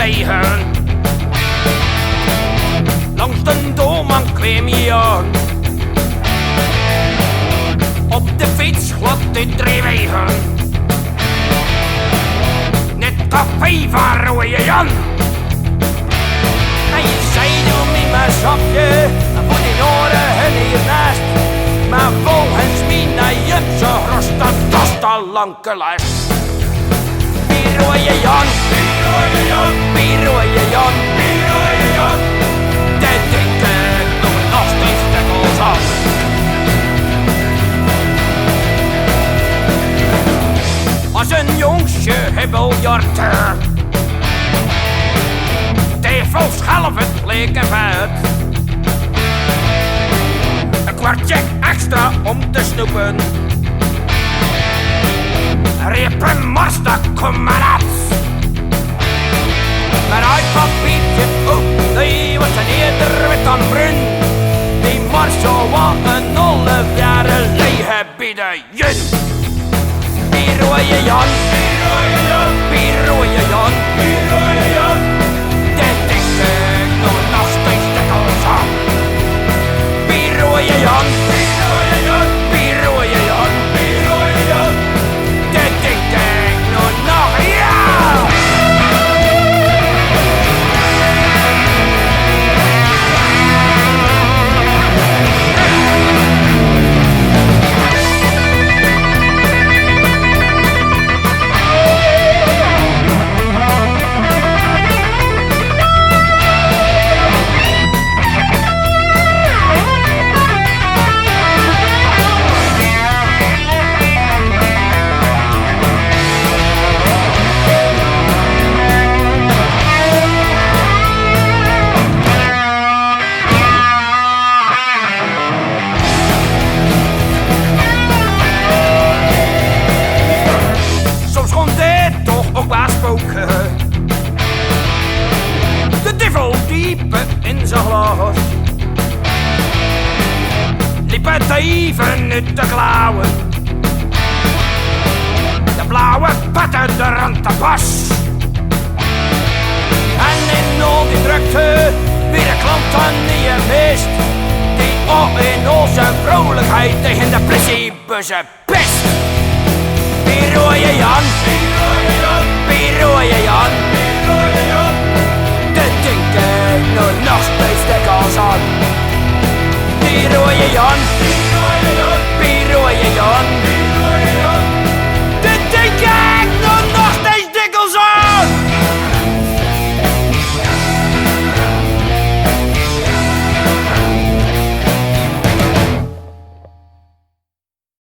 stegen. Langs de doorman kwam je aan. Op de fiets glad de drie wegen. Net café van Rooie Jan. En je zei doe me mijn zakje, voor die oren en hiernaast. Maar volgens mij naar je zo rost dat al lang gelast. Wie Rooie Jan, wie Rooie Jan, wie Rooie Jan, wie Rooie Jan. De drinken doen nog steeds stekkels af. Als een jongetje heb biljarten. Vol schelven leek en vet. Een kwartje extra om te snoepen. Riep een mars, dat kom maar uit. Maar uit papiertje ook, die was een eerder wit dan brun. Die mars zo wat een half jaar geleden bij de jun. Wie Rooie Jan, wie Rooie Jan, wie Rooie Jan, wie Rooie Jan. Wie Rooie Jan, wie Rooie Jan, wie Rooie Jan, wie Rooie Jan. De ding nog ja! De duivel diep in zijn glas. Liep het even uit de klauwen. De blauwe patten er aan te pas. En in al die drukte weer de klanten die je mist. Die op in onze vrolijkheid tegen de politiebussen pist. Wie Rooie Jan, wie Rooie Jan, wie Rooie Jan, wie Rooie Jan. De dinken nog steeds de kans aan. Wie Rooie Jan.